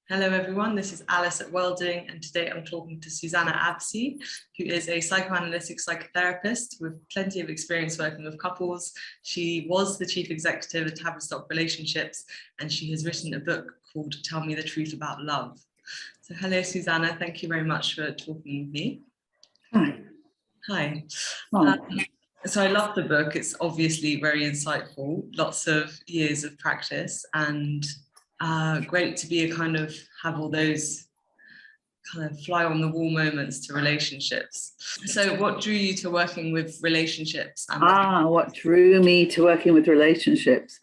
Hello everyone, this is Alice at Welldoing, and today I'm talking to Susanna Abse, who is a psychoanalytic psychotherapist with plenty of experience working with couples. She was the chief executive at Tavistock Relationships, and she has written a book called Tell Me the Truth About Love. So hello Susanna, thank you very much for talking with me. Hi. Hi. Oh. So I love the book, it's obviously very insightful, lots of years of practice, and great to be have all those kind of fly on the wall moments to relationships. So what drew you to working with relationships? What drew me to working with relationships?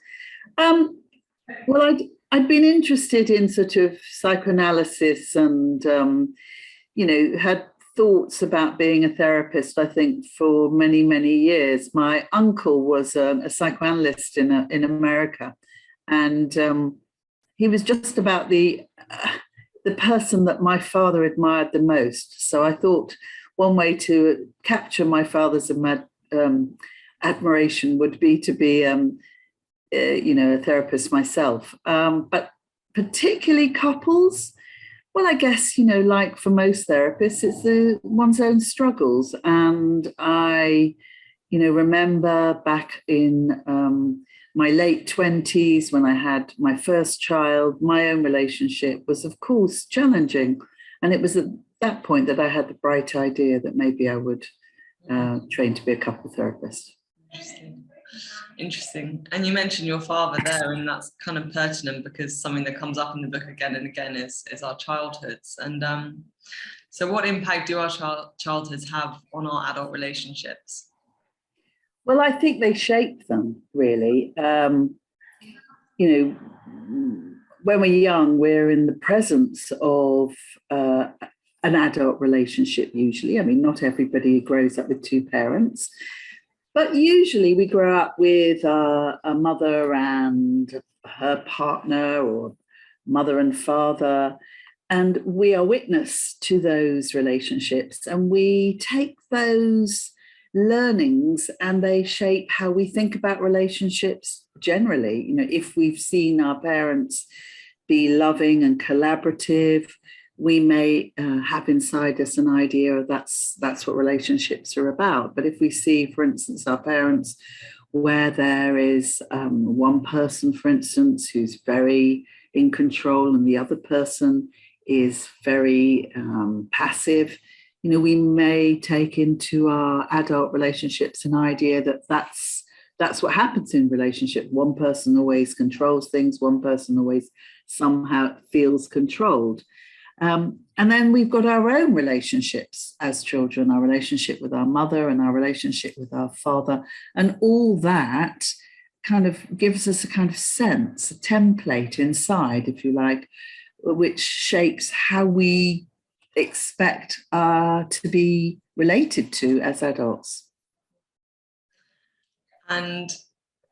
Well, I'd been interested in sort of psychoanalysis and, had thoughts about being a therapist, I think, for many, many years. My uncle was a psychoanalyst in America, and he was just about the person that my father admired the most. So I thought one way to capture my father's admiration would be to be, a therapist myself. But particularly couples, well, I guess, like for most therapists, it's one's own struggles. And I, remember back in my late 20s, when I had my first child, my own relationship was, of course, challenging. And it was at that point that I had the bright idea that maybe I would train to be a couple therapist. Interesting. And you mentioned your father there, and that's kind of pertinent because something that comes up in the book again and again is our childhoods. And so what impact do our childhoods have on our adult relationships? Well, I think they shape them, really. When we're young, we're in the presence of an adult relationship, usually. I mean, not everybody grows up with two parents, but usually we grow up with a mother and her partner, or mother and father, and we are witness to those relationships, and we take those learnings and they shape how we think about relationships generally. If we've seen our parents be loving and collaborative, we may have inside us an idea of that's what relationships are about. But if we see, for instance, our parents where there is one person, for instance, who's very in control and the other person is very passive, we may take into our adult relationships an idea that that's what happens in relationship. One person always controls things. One person always somehow feels controlled. And then we've got our own relationships as children, our relationship with our mother and our relationship with our father. And all that kind of gives us a kind of sense, a template inside, if you like, which shapes how we expect to be related to as adults. And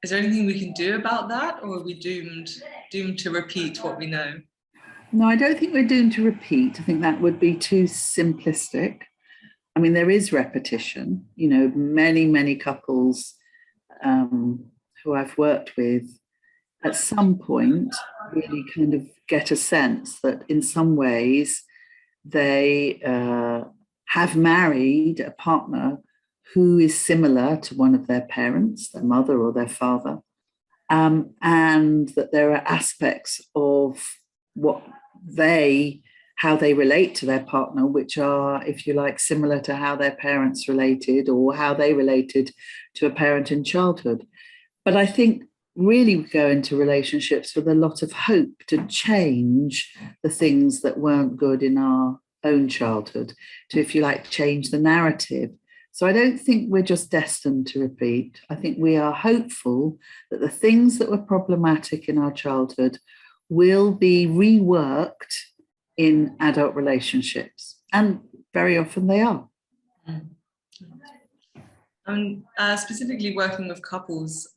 is there anything we can do about that, or are we doomed to repeat what we know? No, I don't think we're doomed to repeat. I think that would be too simplistic. I mean, there is repetition. Many, many couples who I've worked with at some point really kind of get a sense that in some ways they have married a partner who is similar to one of their parents, their mother or their father, and that there are aspects of how they relate to their partner, which are, if you like, similar to how their parents related or how they related to a parent in childhood. But I think really we go into relationships with a lot of hope to change the things that weren't good in our own childhood, to, if you like, change the narrative. So I don't think we're just destined to repeat. I think we are hopeful that the things that were problematic in our childhood will be reworked in adult relationships. And very often they are. Specifically working with couples,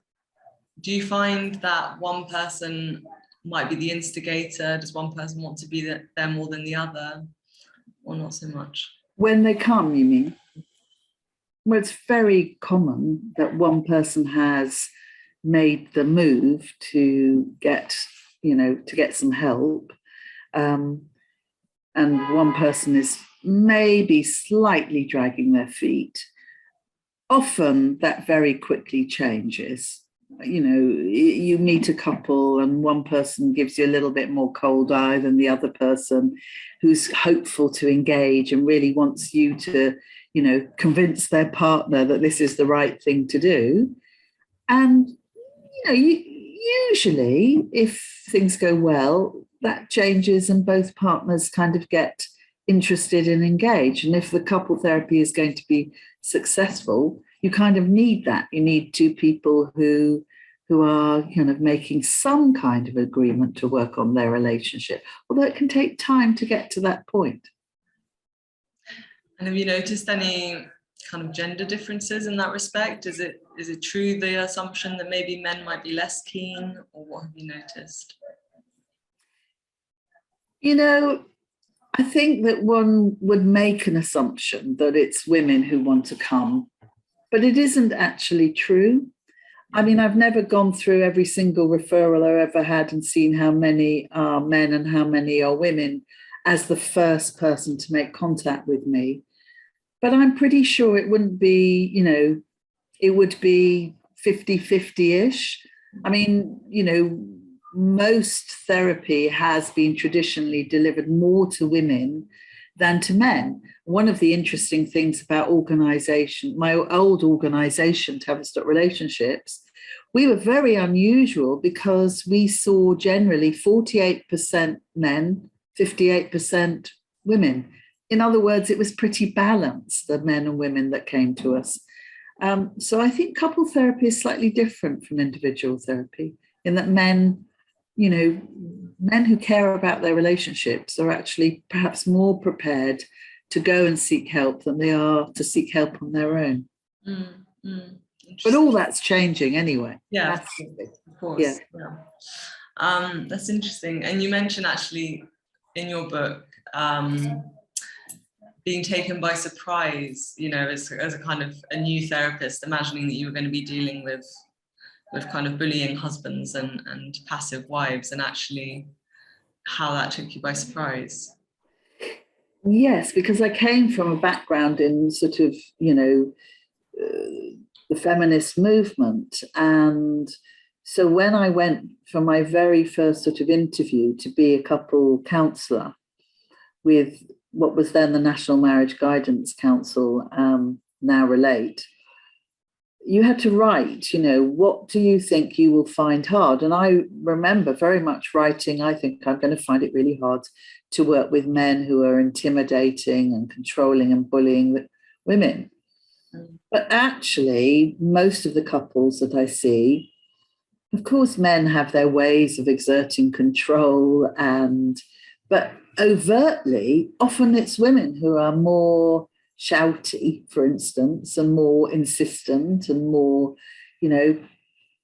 do you find that one person might be the instigator? Does one person want to be there more than the other, or not so much? When they come, you mean? Well, it's very common that one person has made the move to get some help, and one person is maybe slightly dragging their feet, often that very quickly changes. You know, you meet a couple and one person gives you a little bit more cold eye than the other person, who's hopeful to engage and really wants you to, you know, convince their partner that this is the right thing to do. And, you know, usually if things go well, that changes and both partners kind of get interested and engaged. And if the couple therapy is going to be successful, you kind of need that. You need two people who are kind of making some kind of agreement to work on their relationship, although it can take time to get to that point. And have you noticed any kind of gender differences in that respect? Is it true, the assumption that maybe men might be less keen, or what have you noticed? You know, I think that one would make an assumption that it's women who want to come, but it isn't actually true. I mean, I've never gone through every single referral I ever had and seen how many are men and how many are women as the first person to make contact with me. But I'm pretty sure it wouldn't be, you know, it would be 50-50-ish. I mean, you know, most therapy has been traditionally delivered more to women than to men. One of the interesting things about organization, my old organization, Tavistock Relationships, we were very unusual because we saw generally 48% men, 58% women. In other words, it was pretty balanced, the men and women that came to us. So I think couple therapy is slightly different from individual therapy in that men, you know, men who care about their relationships are actually perhaps more prepared to go and seek help than they are to seek help on their own. But all that's changing anyway. Yeah, of course. Yeah. That's interesting. And you mentioned actually in your book being taken by surprise, you know, as a kind of a new therapist, imagining that you were going to be dealing with kind of bullying husbands and passive wives, and actually how that took you by surprise. Yes, because I came from a background in sort of, you know, the feminist movement. And so when I went for my very first sort of interview to be a couple counsellor with what was then the National Marriage Guidance Council, now Relate, you had to write, you know, what do you think you will find hard? And I remember very much writing, I think I'm going to find it really hard to work with men who are intimidating and controlling and bullying women. But actually, most of the couples that I see, of course, men have their ways of exerting control, but overtly, often it's women who are more shouty, for instance, and more insistent and more, you know,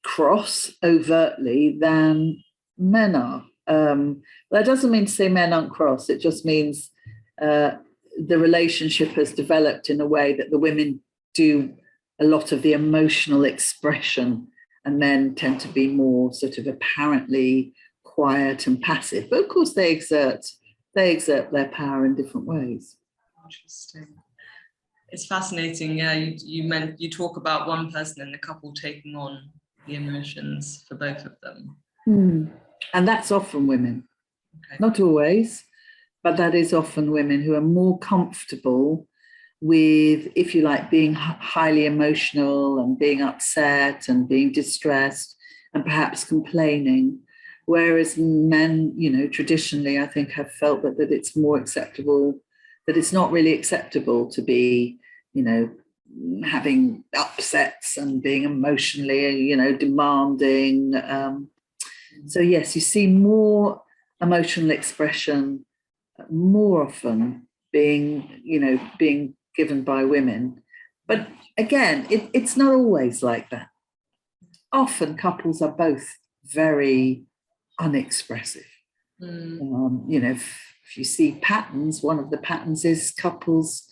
cross overtly than men are. That doesn't mean to say men aren't cross. It just means the relationship has developed in a way that the women do a lot of the emotional expression and men tend to be more sort of apparently quiet and passive. But of course they exert their power in different ways. Interesting. It's fascinating. Yeah, you talk about one person in the couple taking on the emotions for both of them. And that's often women. Okay. Not always, but that is often women who are more comfortable with, if you like, being highly emotional and being upset and being distressed and perhaps complaining. Whereas men, you know, traditionally, I think have felt that it's more acceptable, that it's not really acceptable to be, you know, having upsets and being emotionally, you know, demanding. So yes, you see more emotional expression more often being given by women. But again, it's not always like that. Often couples are both very unexpressive. You know, if you see patterns, one of the patterns is couples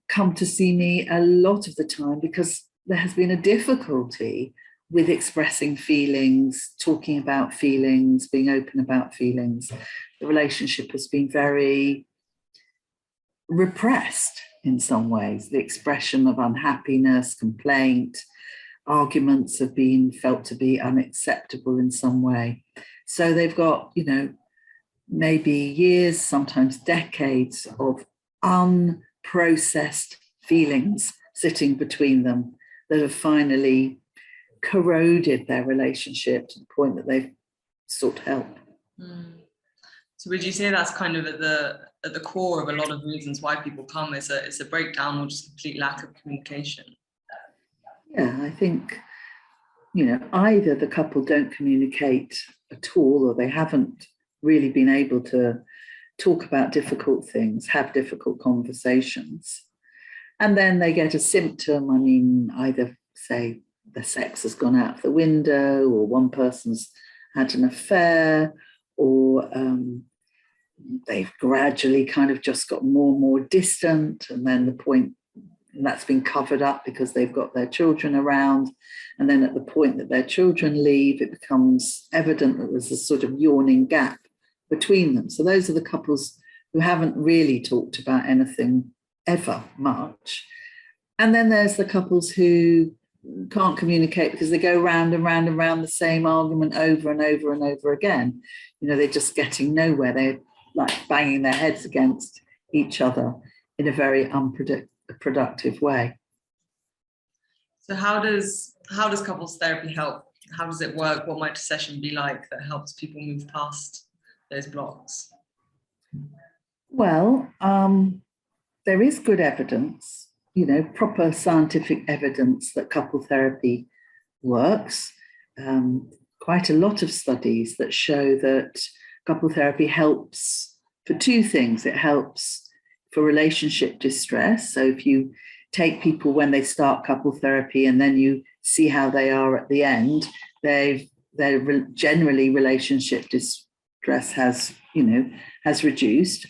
come to see me a lot of the time because there has been a difficulty with expressing feelings, talking about feelings, being open about feelings. The relationship has been very repressed in some ways. The expression of unhappiness, complaint, arguments have been felt to be unacceptable in some way. So they've got, maybe years, sometimes decades of unprocessed feelings sitting between them that have finally corroded their relationship to the point that they've sought help. So would you say that's kind of at the core of a lot of reasons why people come? It's a breakdown or just complete lack of communication? Yeah, I think, either the couple don't communicate at all, or they haven't really been able to talk about difficult things, have difficult conversations. And then they get a symptom. Either say the sex has gone out the window, or one person's had an affair, or they've gradually kind of just got more and more distant, and then that's been covered up because they've got their children around. And then at the point that their children leave, it becomes evident that there's a sort of yawning gap between them. So those are the couples who haven't really talked about anything ever much. And then there's the couples who can't communicate because they go round and round and round the same argument over and over and over again. They're just getting nowhere. They're like banging their heads against each other in a very unproductive way. So how does couples therapy help? How does it work? What might a session be like that helps people move past those blocks? Well, there is good evidence, proper scientific evidence that couple therapy works. Quite a lot of studies that show that couple therapy helps for two things. It helps for relationship distress. So if you take people when they start couple therapy and then you see how they are at the end, they're generally relationship distress has reduced.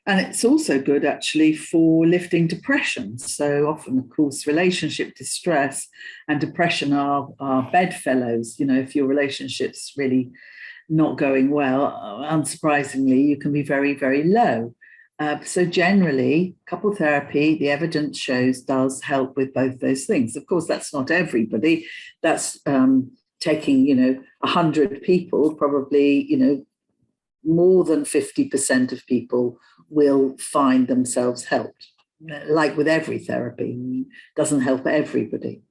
And it's also good actually for lifting depression. So often, of course, relationship distress and depression are bedfellows. If your relationship's really not going well, unsurprisingly, you can be very, very low. So generally, couple therapy, the evidence shows, does help with both those things. Of course, that's not everybody. That's taking, 100 people, probably, more than 50% of people will find themselves helped. Like with every therapy, doesn't help everybody.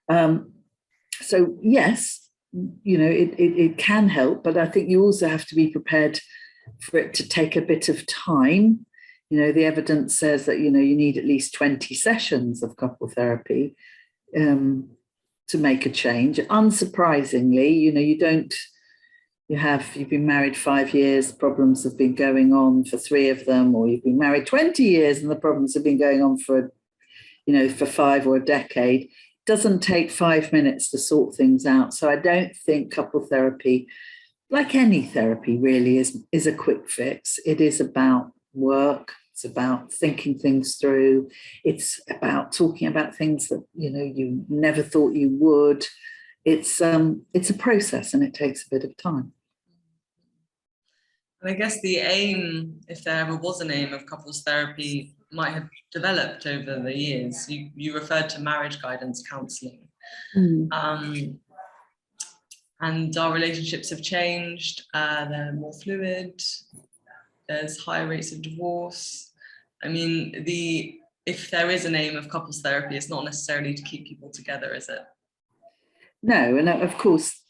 So yes, it can help, but I think you also have to be prepared for it to take a bit of time. The evidence says that, you need at least 20 sessions of couple therapy to make a change. Unsurprisingly, you've been married 5 years, problems have been going on for 3 of them, or you've been married 20 years and the problems have been going on for 5 or a decade. It doesn't take 5 minutes to sort things out. So I don't think couple therapy, like any therapy really, is a quick fix. It is about work. It's about thinking things through. It's about talking about things that, you never thought you would. It's a process and it takes a bit of time. And I guess the aim, if there ever was an aim of couples therapy, might have developed over the years. You referred to marriage guidance counselling. And our relationships have changed. They're more fluid. There's higher rates of divorce. I mean, if there is an aim of couples therapy, it's not necessarily to keep people together, is it? No, and of course,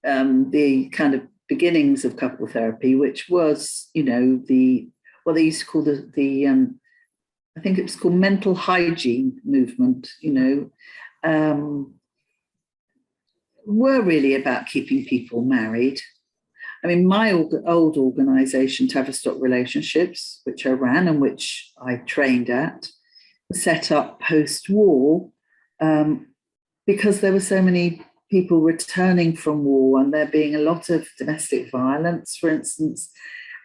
the kind of beginnings of couple therapy, which was, what they used to call I think it was called mental hygiene movement, were really about keeping people married. I mean, my old organisation, Tavistock Relationships, which I ran and which I trained at, was set up post-war because there were so many people returning from war and there being a lot of domestic violence, for instance,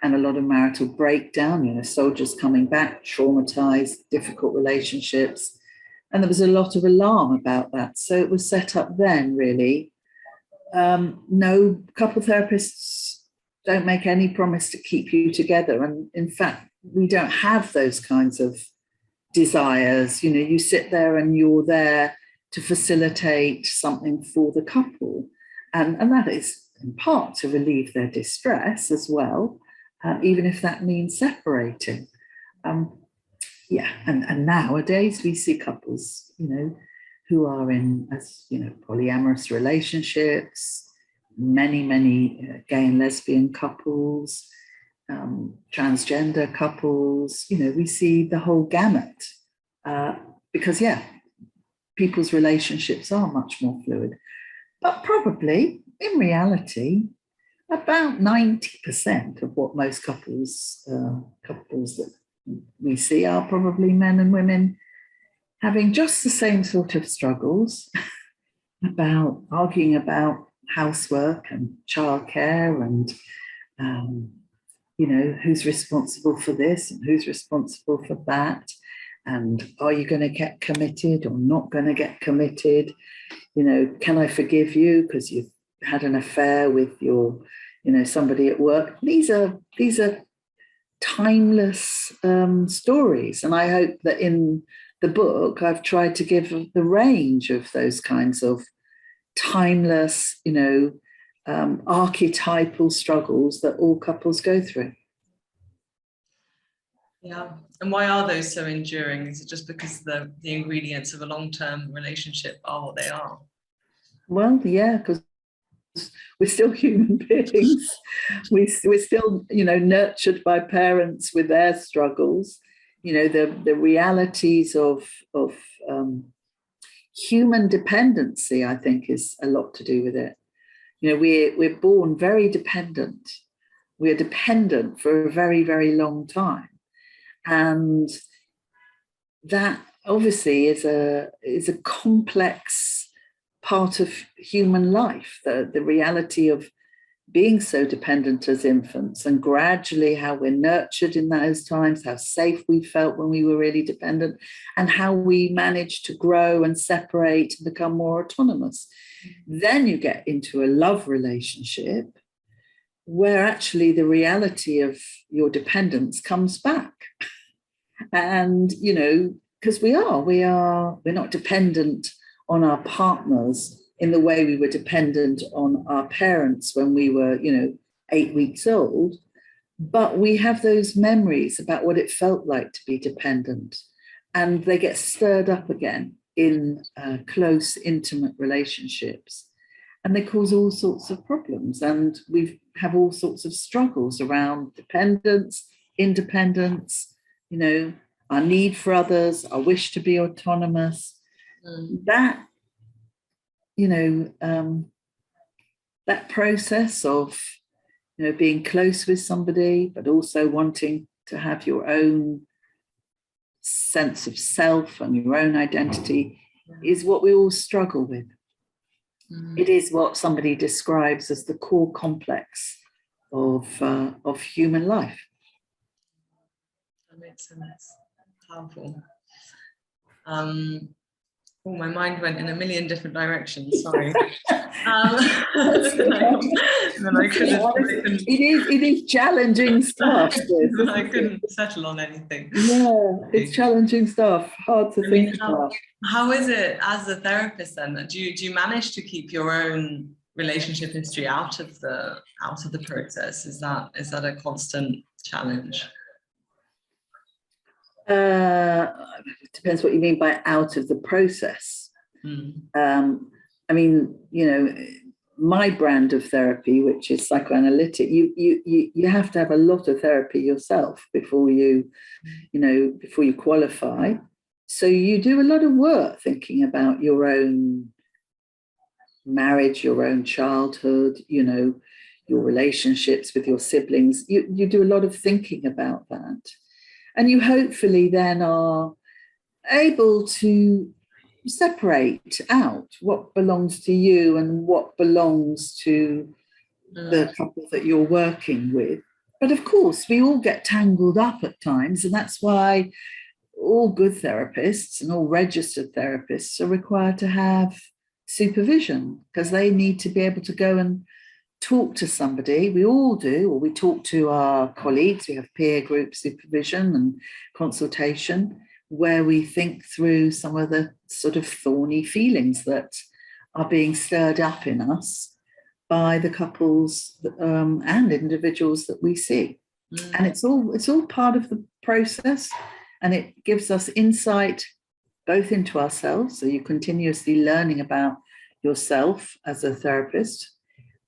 and a lot of marital breakdown, soldiers coming back, traumatized, difficult relationships. And there was a lot of alarm about that. So it was set up then, really. No, couple therapists don't make any promise to keep you together. And in fact, we don't have those kinds of desires. You know, you sit there and you're there to facilitate something for the couple. And that is in part to relieve their distress as well, even if that means separating. And nowadays we see couples, you know, who are in, as you know, polyamorous relationships, many gay and lesbian couples, transgender couples. You know, we see the whole gamut because people's relationships are much more fluid. But probably, in reality, about 90% of what most couples that we see are probably men and women having just the same sort of struggles about arguing about housework and childcare and, you know, who's responsible for this and who's responsible for that. And are you going to get committed or not going to get committed? You know, can I forgive you because you've had an affair with your, you know, somebody at work? These are timeless stories. And I hope that in the book, I've tried to give the range of those kinds of timeless, you know, archetypal struggles that all couples go through. Yeah. And why are those so enduring? Is it just because the ingredients of a long-term relationship are what they are? Well, yeah, because we're still human beings. We're still, you know, nurtured by parents with their struggles. You know, the realities of human dependency, I think, is a lot to do with it. You know, we're born very dependent. We're dependent for a very, very long time. And that obviously is a complex part of human life, the reality of being so dependent as infants, and gradually how we're nurtured in those times, how safe we felt when we were really dependent, and how we managed to grow and separate and become more autonomous. Then you get into a love relationship where actually the reality of your dependence comes back. And, you know, because we're not dependent on our partners in the way we were dependent on our parents when we were, you know, 8 weeks old. But we have those memories about what it felt like to be dependent. And they get stirred up again in close, intimate relationships. And they cause all sorts of problems. And we have all sorts of struggles around dependence, independence, you know, our need for others, our wish to be autonomous. That, you know, that process of, you know, being close with somebody, but also wanting to have your own sense of self and your own identity is what we all struggle with. It is what somebody describes as the core complex of human life. That makes sense. Powerful. Oh, my mind went in a million different directions. Sorry. It is challenging stuff. I couldn't settle on anything. Yeah, it's challenging stuff. Hard to think about. How is it as a therapist then? Do you manage to keep your own relationship history out of the process? Is that a constant challenge? Depends what you mean by out of the process. I mean, you know, my brand of therapy, which is psychoanalytic, you have to have a lot of therapy yourself before you qualify. So you do a lot of work thinking about your own marriage, your own childhood, you know, your relationships with your siblings. You do a lot of thinking about that. And you hopefully then are able to separate out what belongs to you and what belongs to the couple that you're working with. But of course, we all get tangled up at times. And that's why all good therapists and all registered therapists are required to have supervision, because they need to be able to go and talk to somebody. We all do, or we talk to our colleagues. We have peer group supervision and consultation, where we think through some of the sort of thorny feelings that are being stirred up in us by the couples and individuals that we see. And it's all part of the process, and it gives us insight both into ourselves, so you're continuously learning about yourself as a therapist,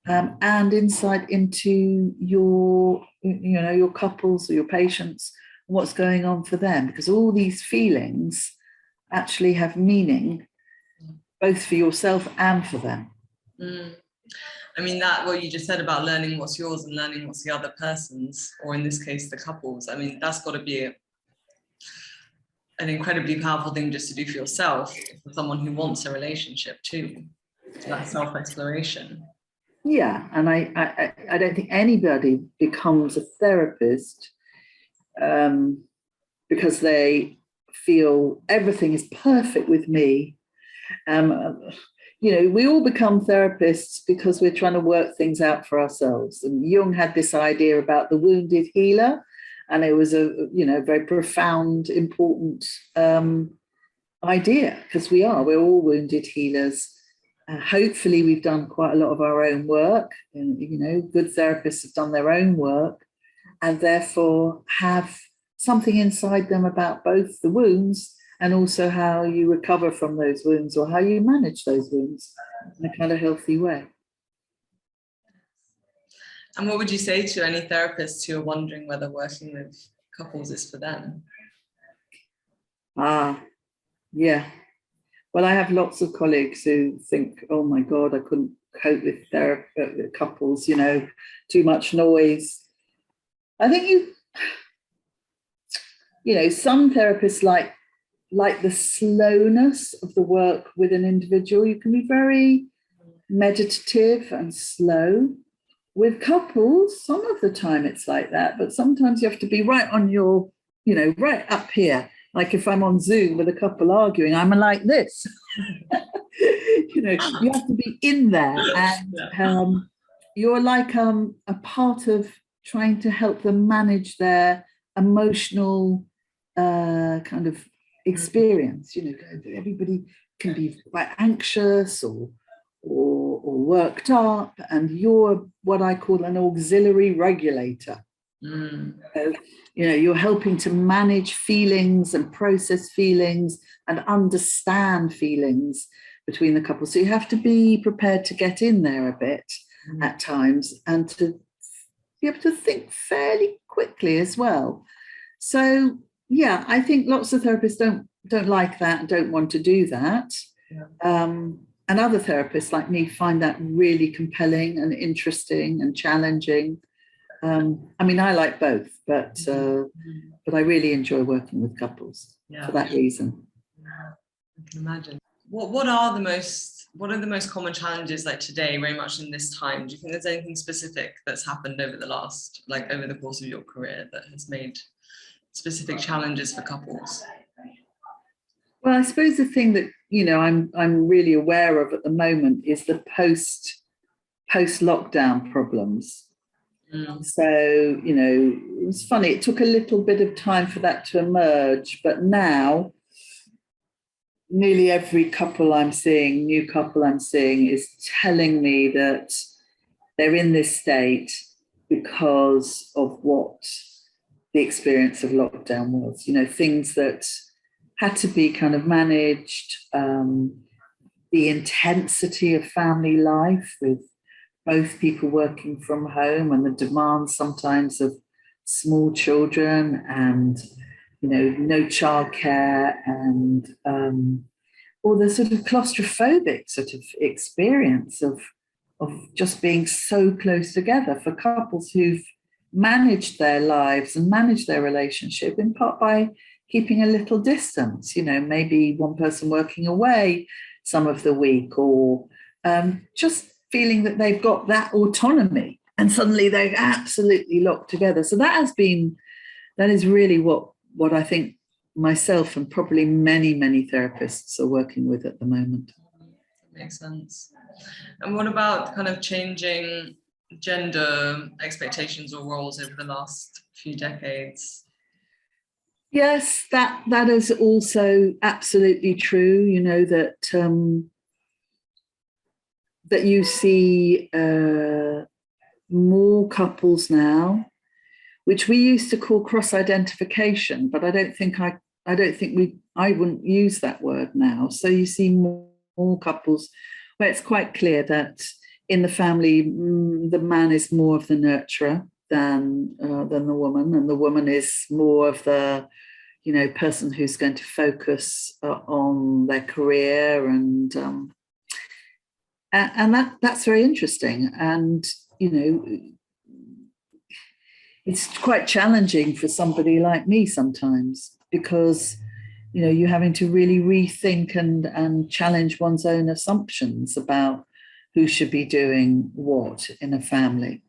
and insight into your couples or your patients, what's going on for them, because all these feelings actually have meaning both for yourself and for them. I mean, that what you just said about learning what's yours and learning what's the other person's, or in this case the couple's, I mean, that's got to be an incredibly powerful thing just to do for yourself, for someone who wants a relationship too. So that self-exploration. Yeah, and I don't think anybody becomes a therapist because they feel everything is perfect with me. We all become therapists because we're trying to work things out for ourselves. And Jung had this idea about the wounded healer, and it was a very profound, important idea, because we're all wounded healers. Hopefully we've done quite a lot of our own work, and good therapists have done their own work, and therefore have something inside them about both the wounds and also how you recover from those wounds, or how you manage those wounds in a kind of healthy way. And what would you say to any therapists who are wondering whether working with couples is for them? Yeah. Well, I have lots of colleagues who think, oh my God, I couldn't cope with couples, too much noise. I think some therapists like the slowness of the work with an individual. You can be very meditative and slow. With couples, some of the time it's like that, but sometimes you have to be right on your, right up here. Like if I'm on Zoom with a couple arguing, I'm like this. You have to be in there, and you're like a part of trying to help them manage their emotional kind of experience. Everybody can be quite anxious or worked up, and you're what I call an auxiliary regulator. You're helping to manage feelings and process feelings and understand feelings between the couple. So you have to be prepared to get in there a bit at times, and to be able to think fairly quickly as well. So yeah, I think lots of therapists don't like that and don't want to do that. And other therapists like me find that really compelling and interesting and challenging. I like both, but I really enjoy working with couples for that reason. I can imagine. What are the most common challenges like today, very much in this time? Do you think there's anything specific that's happened over the course of your career that has made specific challenges for couples? Well, I suppose the thing that I'm really aware of at the moment is the post lockdown problems. So it was funny. It took a little bit of time for that to emerge, but now nearly every new couple I'm seeing is telling me that they're in this state because of what the experience of lockdown was. Things that had to be kind of managed, the intensity of family life with both people working from home, and the demands sometimes of small children, and no childcare, and or the sort of claustrophobic sort of experience of just being so close together for couples who've managed their lives and managed their relationship in part by keeping a little distance, maybe one person working away some of the week, or just feeling that they've got that autonomy, and suddenly they're absolutely locked together. So that is really what I think myself and probably many, many therapists are working with at the moment. That makes sense. And what about kind of changing gender expectations or roles over the last few decades? Yes, that is also absolutely true. You know, that you see more couples now, which we used to call cross-identification, but I wouldn't use that word now. So you see more couples where it's quite clear that in the family, the man is more of the nurturer than the woman, and the woman is more of the, you know, person who's going to focus on their career, and that's very interesting. And you know, it's quite challenging for somebody like me sometimes, because you know, you're having to really rethink and challenge one's own assumptions about who should be doing what in a family.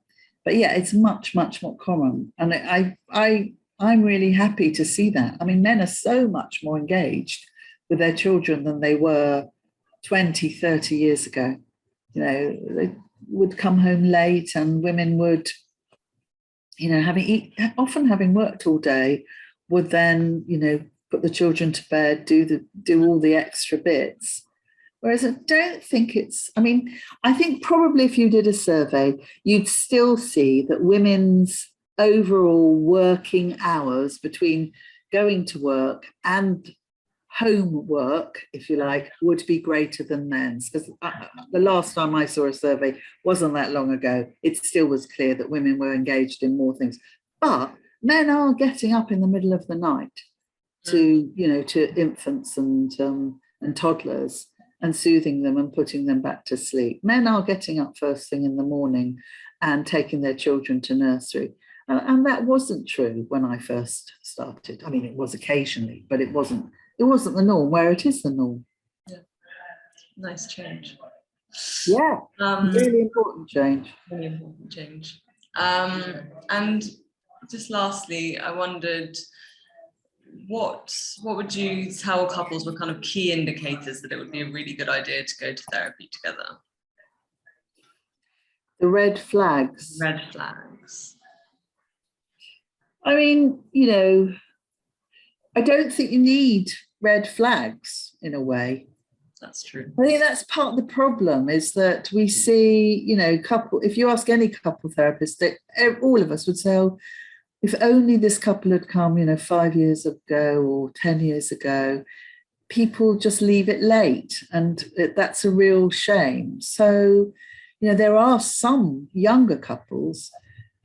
But yeah, it's much more common, and I'm really happy to see that. I mean, men are so much more engaged with their children than they were 20, 30 years ago. You know, they would come home late, and women would, you know, often having worked all day, would then, you know, put the children to bed, do all the extra bits. Whereas I don't think I think probably if you did a survey, you'd still see that women's overall working hours between going to work and home work, if you like, would be greater than men's. Because the last time I saw a survey wasn't that long ago. It still was clear that women were engaged in more things. But men are getting up in the middle of the night to, you know, to infants and toddlers, and soothing them and putting them back to sleep. Men are getting up first thing in the morning and taking their children to nursery. And that wasn't true when I first started. I mean, it was occasionally, but it wasn't the norm, where it is the norm. Yeah. Nice change. Yeah, really important change. Really important change. And just lastly, I wondered, what would you tell couples were kind of key indicators that it would be a really good idea to go to therapy together? The red flags. Red flags. I mean, you know, I don't think you need red flags in a way. That's true. I think that's part of the problem, is that we see, you know, if you ask any couple therapist, all of us would say, oh, if only this couple had come, you know, 5 years ago or 10 years ago. People just leave it late, and that's a real shame. So, you know, there are some younger couples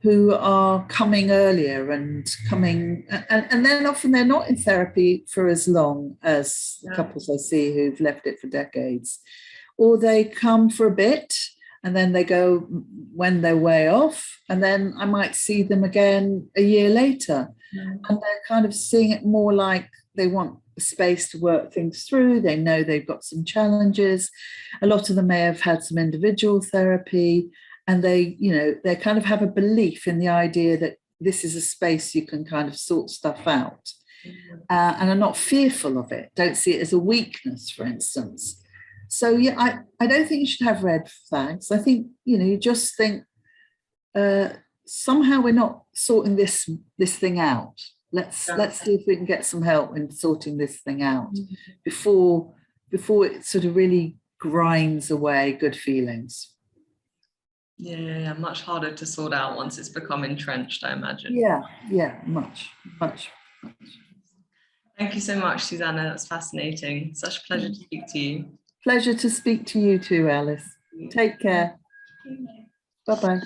who are coming earlier and then often they're not in therapy for as long as couples I see who've left it for decades, or they come for a bit and then they go when they're way off, and then I might see them again a year later. And they're kind of seeing it more like they want space to work things through. They know they've got some challenges. A lot of them may have had some individual therapy, and they, you know, they kind of have a belief in the idea that this is a space you can kind of sort stuff out, and are not fearful of it, don't see it as a weakness, for instance. So yeah, I don't think you should have red flags. I think, you know, you just think somehow we're not sorting this thing out. Let's see if we can get some help in sorting this thing out before it sort of really grinds away good feelings. Yeah, much harder to sort out once it's become entrenched, I imagine. Yeah, much. Thank you so much, Susanna. That's fascinating. Such a pleasure to speak to you. Pleasure to speak to you too, Alice. Take care. Bye-bye.